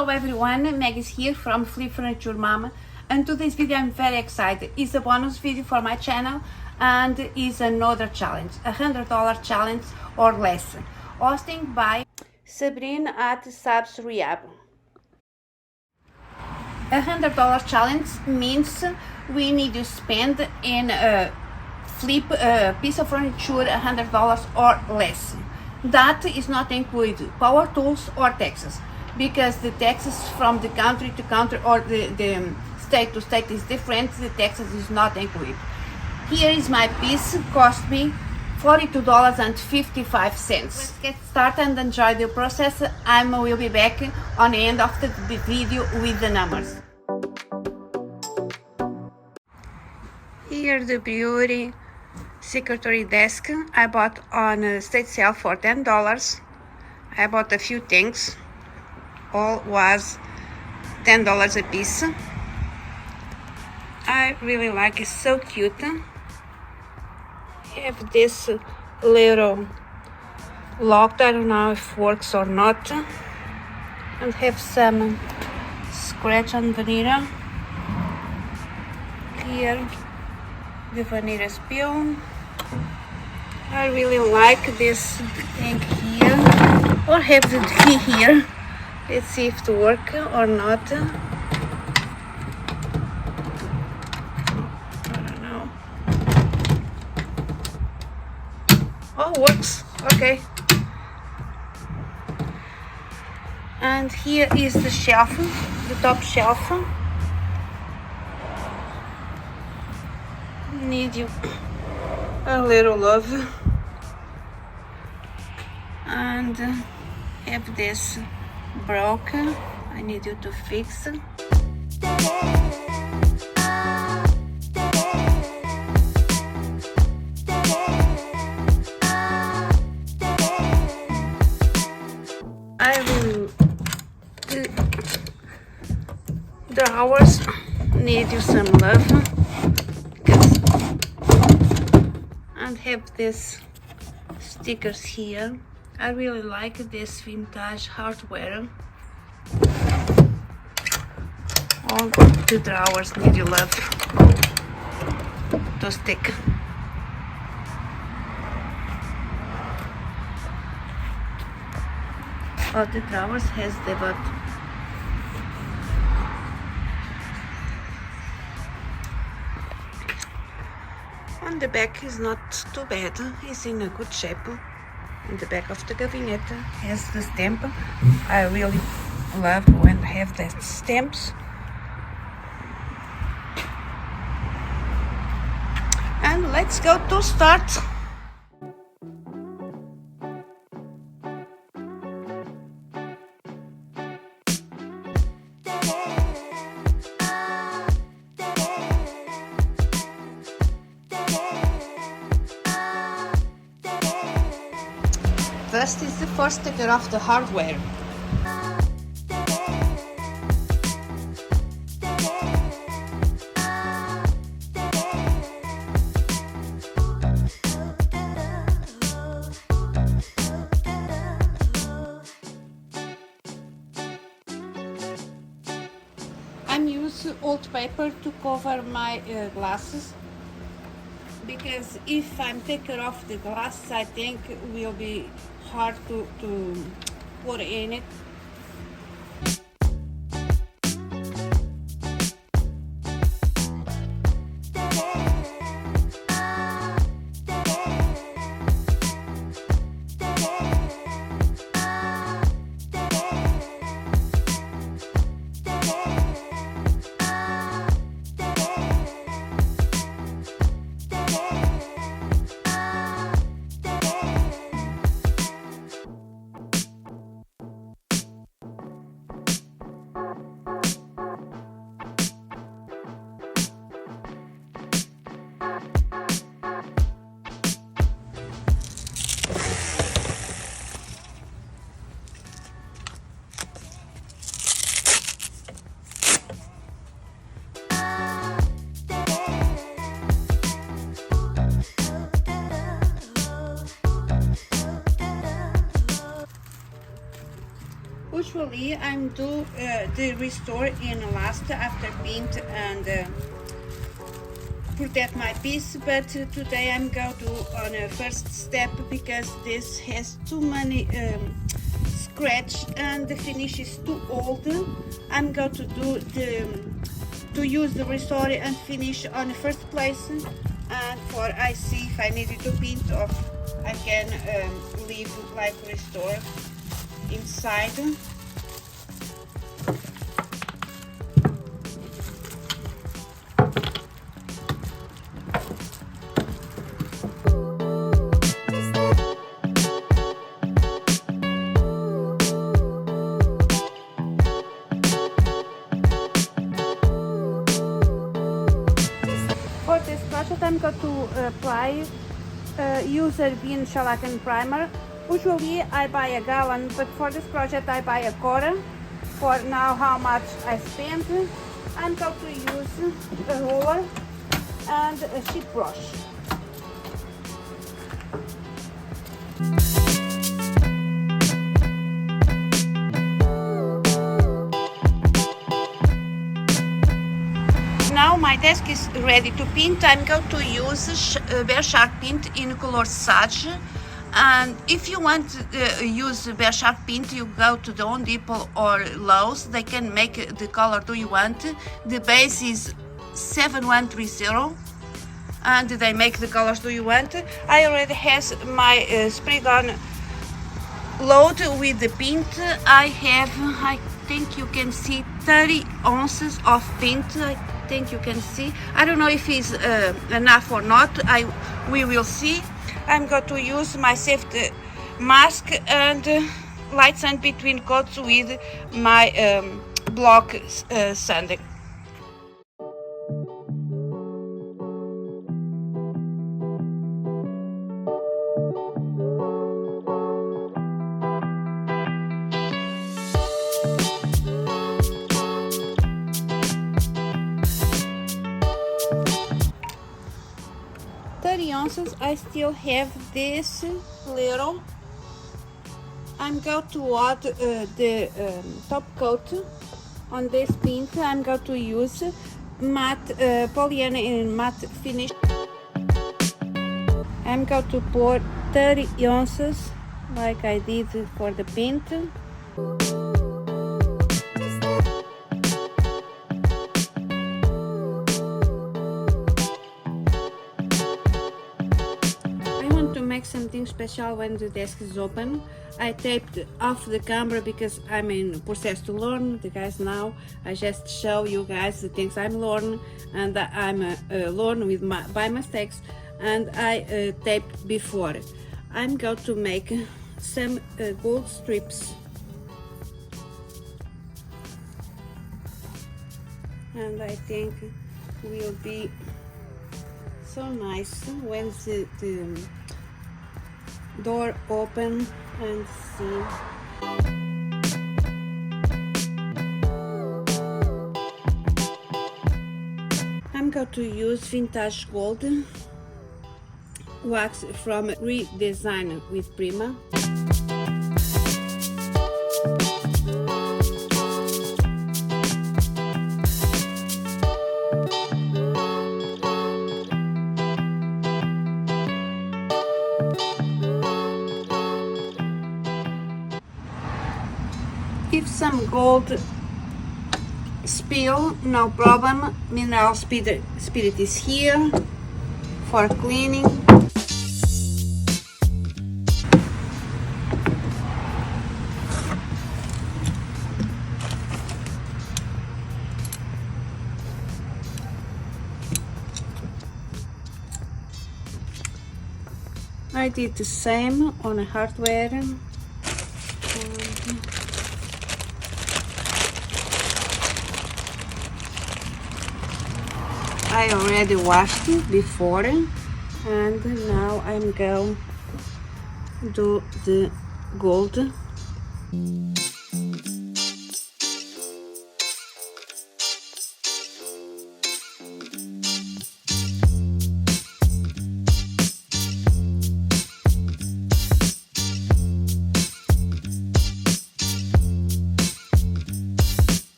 Hello everyone, Meg is here from Flip Furniture Mama, and today's video I'm very excited. It's a bonus video for my channel and is another challenge, $100 challenge or less, hosting by Sabrina at SabsRehabs. $100 challenge means we need to spend in flip a piece of furniture $100 or less. That is not included power tools or taxes, because the taxes from the country to country or the state to state is different. The taxes is not included. Here is my piece, cost me $42.55. Let's get started and enjoy the process. I will be back on the end of the video with the numbers. Here the beauty secretary desk I bought on a state sale for $10. I bought a few things. All was $10 a piece. I really like it, so cute. Have this little lock, I don't know if it works or not, and have some scratch on vanilla. Here the vanilla spill. I really like this thing here, or have the key here. Let's see if it works or not. I don't know. Oh, works. Okay. And here is the shelf, the top shelf. Need you a little love. And have this broken. I need you to fix. I will drawers need you some love, and have this stickers here. I really like this vintage hardware. All the drawers need your love to stick. All the drawers has the button. On the back is not too bad. It's in a good shape. In the back of the cabinet has the stamp. I really love when I have that stamps. And let's go to start. First is the first sticker of the hardware. I'm using old paper to cover my glasses, because if I'm taking off the glasses, I think it will be hard to put in it. Usually I'm do the restore in last after paint and protect my piece, but today I'm going to on a first step because this has too many scratch and the finish is too old. I'm going to do to use the restore and finish on the first place, and for I see if I need to paint or I can leave like restore inside. For this project I'm going to apply user bean shellac and primer. Usually I buy a gallon, but for this project I buy a quarter. For now how much I spent, I'm going to use a roller and a sheet brush. Now my desk is ready to paint. I'm going to use Behr Paint in color Sage. And if you want to use Behr Paint, you go to the Home Depot or Lowe's. They can make the color do you want. The base is 7130 and they make the colors do you want. I already has my spray gun load with the paint. I have, I think you can see 30 ounces of paint. I think you can see. I don't know if it's enough or not. We will see. I'm going to use my safety mask and light sand between coats with my block sanding. Ounces. I still have this little. I'm going to add the top coat on this paint. I'm going to use matte polyene in matte finish. I'm going to pour 30 ounces like I did for the paint. Something special when the desk is open. I taped off the camera because I'm in process to learn. The guys now I just show you guys the things I'm learning, and I'm learn with by mistakes, and I taped before. I'm going to make some gold strips, and I think will be so nice when the door open and see. I'm going to use vintage gold wax from Redesign with Prima. If some gold spill, no problem. Mineral spirit is here for cleaning. I did the same on a hardware. I already washed it before, and now I'm going to do the gold.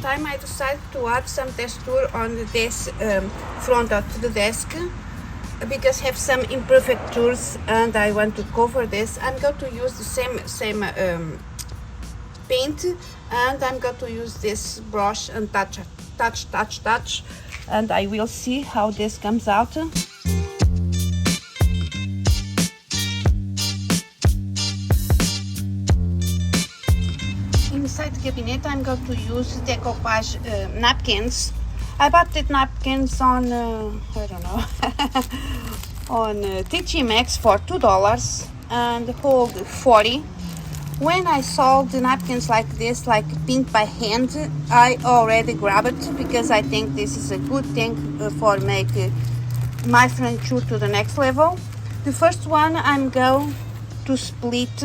time I decided to add some texture on this front of the desk because I have some imperfectures and I want to cover this. I'm going to use the same paint, and I'm going to use this brush and touch, and I will see how this comes out. Inside the cabinet, I'm going to use decoupage napkins. I bought the napkins on, I don't know, on TG Maxx for $2 and hold 40. When I saw the napkins like this, like paint by hand, I already grabbed it because I think this is a good thing for make my furniture to the next level. The first one I'm going to split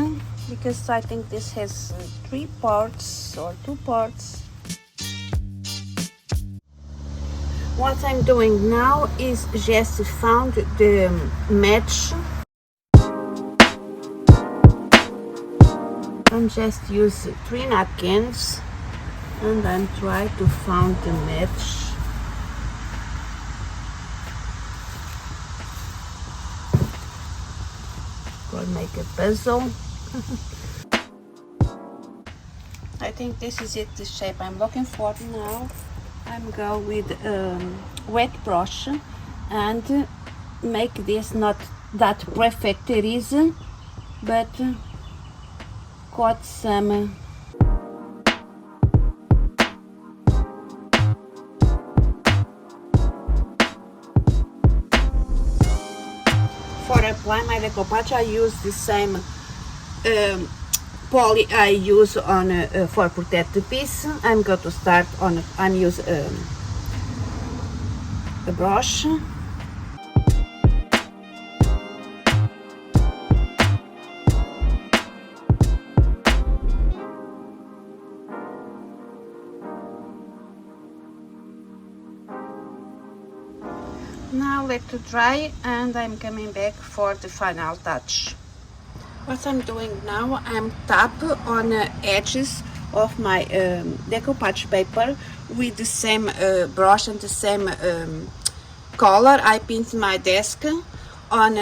because I think this has 3 parts or 2 parts. What I'm doing now is just found the match and just use 3 napkins, and I'm trying to find the match. Or make a puzzle. I think this is it, the shape I'm looking for now. I'm going with wet brush and make this not that perfect it is, but got some for apply my decoupage. I use the same poly I use on for protect the piece. I'm going to start on, I'm use a brush. Now let it dry, and I'm coming back for the final touch. What I'm doing now, I'm tap on the edges of my decoupage paper with the same brush and the same color. I paint my desk on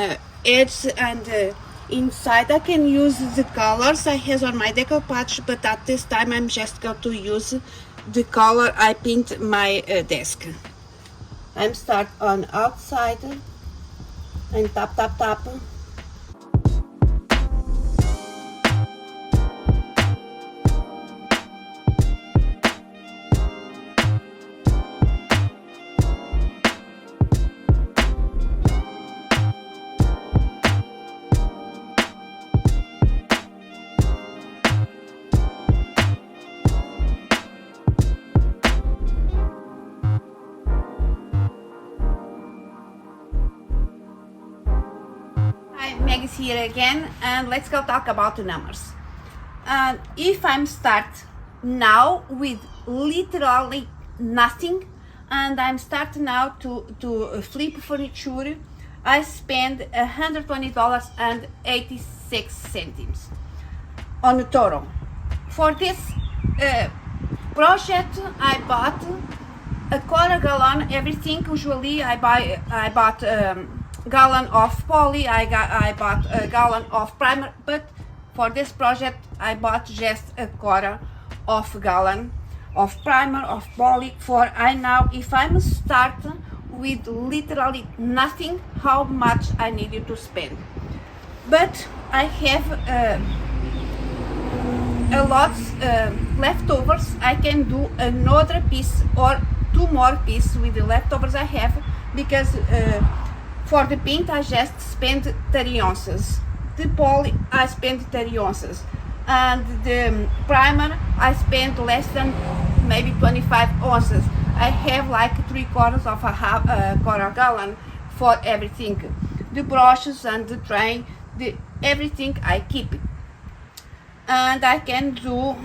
edge and inside. I can use the colors I have on my decoupage, but at this time I'm just going to use the color I paint my desk. I'm start on outside and tap. Maggie's here again, and let's go talk about the numbers. If I'm start now with literally nothing, and I'm starting now to flip furniture, I spend $120.86 on the total. For this project, I bought a quarter gallon everything. Usually I bought gallon of poly, I bought a gallon of primer, but for this project I bought just a quarter of gallon of primer, of poly. For I know if I'm start with literally nothing, how much I needed to spend. But I have a lot leftovers. I can do another piece or 2 more pieces with the leftovers I have, because for the paint I just spent 30 ounces. The poly I spent 30 ounces. And the primer I spent less than maybe 25 ounces. I have like 3/4 of a quarter gallon for everything. The brushes and the tray, everything I keep it. And I can do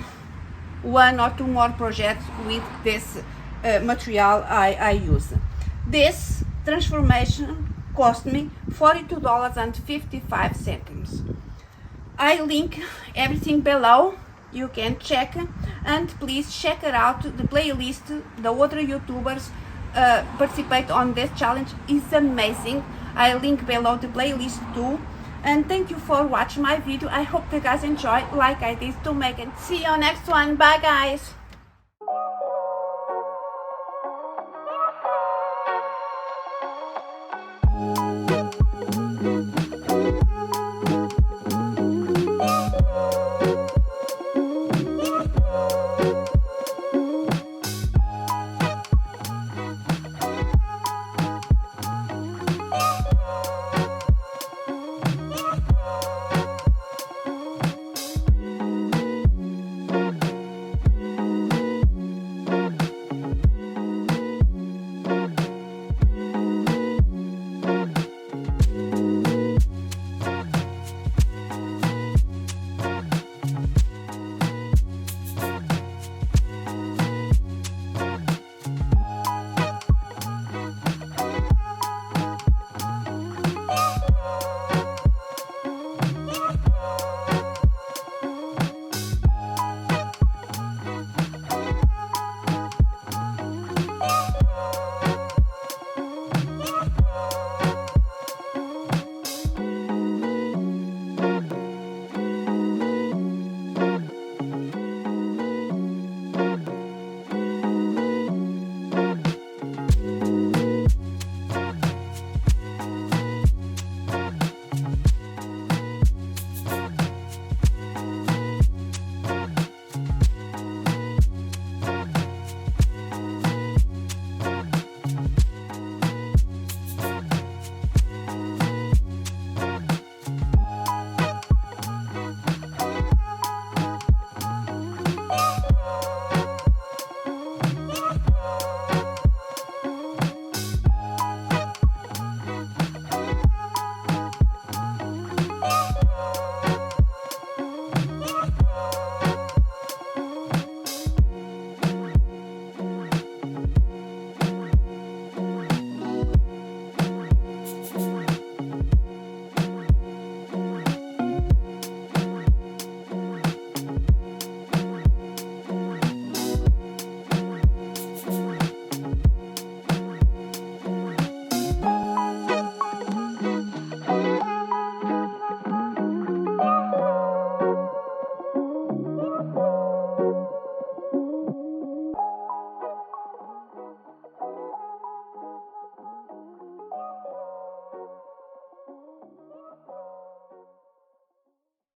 1 or 2 more projects with this material I use. This transformation cost me $42.55. I link everything below you can check, and please check it out. The playlist, the other YouTubers participate on this challenge is amazing. I link below the playlist too. And thank you for watching my video. I hope you guys enjoy like I did to make it. See you next one. Bye guys.